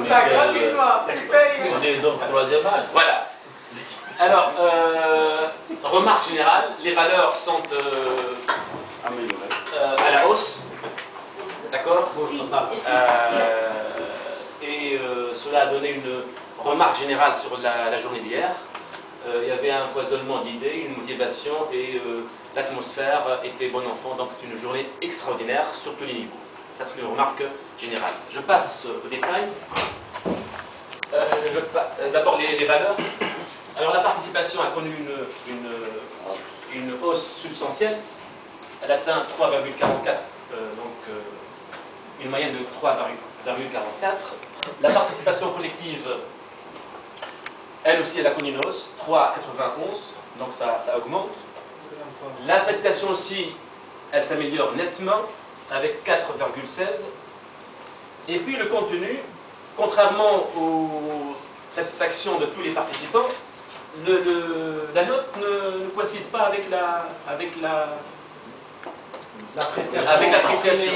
ça gratuitement. On est donc troisième âge. Voilà. Alors, remarque générale, les valeurs sont à la hausse. D'accord. Et cela a donné une remarque générale sur la journée d'hier. Il y avait un foisonnement d'idées, une motivation et l'atmosphère était bon enfant. Donc c'est une journée extraordinaire sur tous les niveaux. Ça c'est une remarque générale. Je passe au détail. D'abord les valeurs. Alors la participation a connu une hausse substantielle. Elle atteint 3,44, une moyenne de 3,44. La participation collective, elle aussi, elle a connu une hausse, 3,91, donc ça augmente. La prestation aussi, elle s'améliore nettement, avec 4,16. Et puis le contenu, contrairement aux satisfactions de tous les participants, la note ne coïncide pas avec l'appréciation.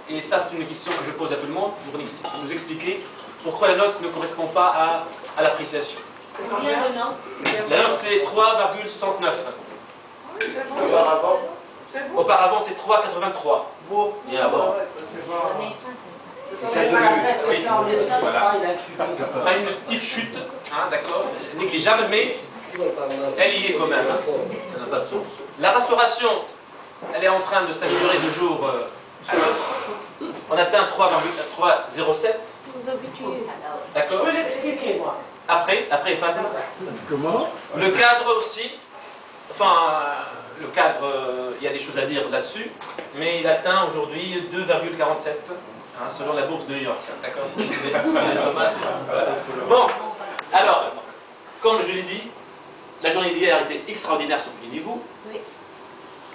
Et ça, c'est une question que je pose à tout le monde pour nous expliquer pourquoi la note ne correspond pas à l'appréciation. La note, c'est 3,69. Auparavant, c'est 3,83. Et avant, voilà. Ça a une petite chute, hein, d'accord, négligeable, mais elle y est quand même. Ça n'a pas de source. La restauration, elle est en train de s'améliorer de jour à l'autre. On atteint 3,07. D'accord. Je peux l'expliquer, moi. Après, Fabien. Comment? Le cadre aussi. Enfin, le cadre, il y a des choses à dire là-dessus, mais il atteint aujourd'hui 2,47. Hein, selon la bourse de New York, hein, d'accord. Bon, alors, comme je l'ai dit, la journée d'hier était extraordinaire sur tous les niveaux. Oui.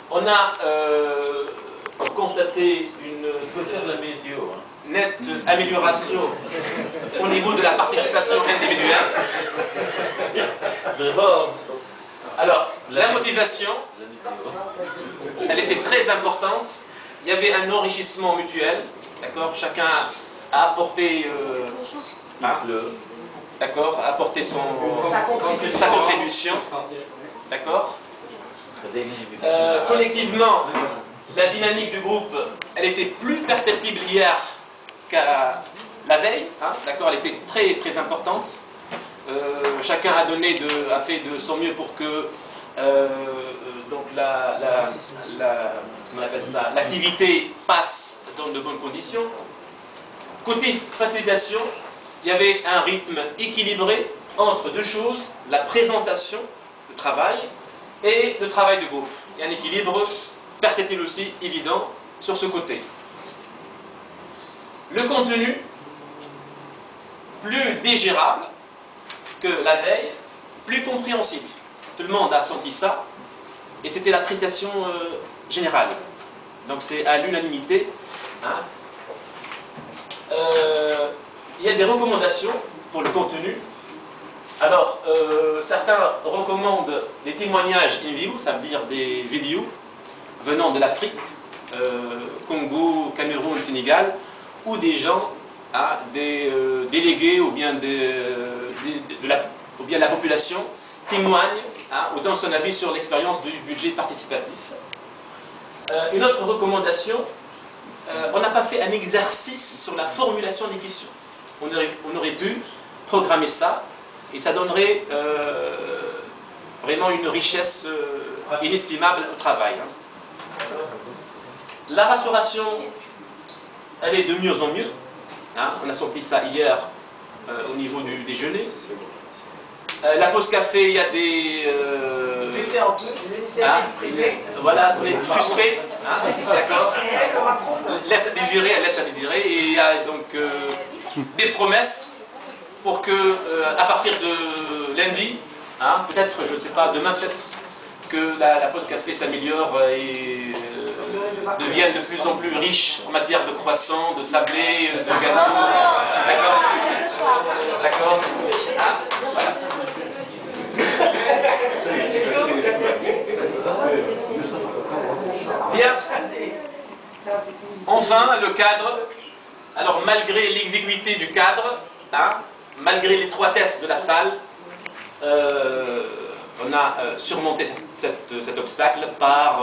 On a constaté une nette amélioration au niveau de la participation individuelle. Alors, la motivation, elle était très importante. Il y avait un enrichissement mutuel. D'accord, chacun a apporté, d'accord, a apporté sa contribution. D'accord. Collectivement, la dynamique du groupe, elle était plus perceptible hier qu'à la veille. Hein, d'accord, elle était très très importante. Chacun a fait de son mieux pour que donc l'activité passe dans de bonnes conditions. Côté facilitation, il y avait un rythme équilibré entre deux choses, la présentation, le travail, et le travail de groupe. Il y a un équilibre perceptible aussi, évident, sur ce côté. Le contenu, plus digérable que la veille, plus compréhensible. Tout le monde a senti ça, et c'était l'appréciation générale. Donc c'est à l'unanimité. Hein. Il y a des recommandations pour le contenu. Alors, certains recommandent des témoignages in vivo, ça veut dire des vidéos venant de l'Afrique, Congo, Cameroun, Sénégal, où des gens, des délégués ou bien, la population témoignent ou donnent son avis sur l'expérience du budget participatif. Une autre recommandation, on n'a pas fait un exercice sur la formulation des questions. On aurait dû programmer ça et ça donnerait vraiment une richesse inestimable au travail. Hein. La restauration, elle est de mieux en mieux. Hein. On a sorti ça hier au niveau du déjeuner. La pause café, il y a des... voilà, on est frustré, hein, d'accord. Laisse à désirer, elle laisse à désirer. Et il y a donc des promesses pour que, à partir de lundi, hein, peut-être, je ne sais pas, demain peut-être, que la pause café s'améliore et devienne de plus en plus riche en matière de croissants, de sablés, de gâteaux. D'accord. D'accord. Voilà. Bien. Enfin, le cadre. Alors d'accord, malgré l'exiguïté du cadre, hein, malgré l'étroitesse de la salle, on a surmonté cet obstacle par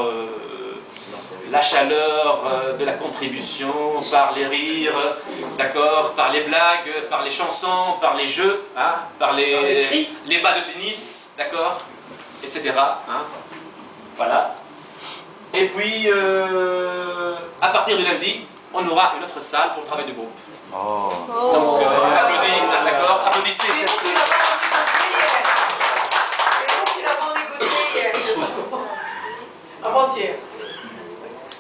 la chaleur de la contribution, par les rires, d'accord, par les blagues, par les chansons, par les jeux, hein, par les bas de tennis, d'accord, etc. Hein, voilà. Et puis, à partir de lundi, on aura une autre salle pour le travail de groupe. Oh. Donc, d'accord, applaudissez C'est cette... vous qui l'avons négocié hier. Avant-hier.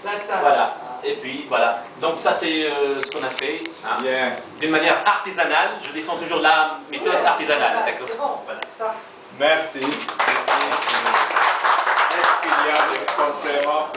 La salle. Voilà. Et puis, voilà. Donc, ça, c'est ce qu'on a fait. Hein. Bien. D'une manière artisanale. Je défends toujours la méthode artisanale. Voilà, D'accord. c'est bon. Voilà. Ça. Merci. Est-ce qu'il y a des compléments?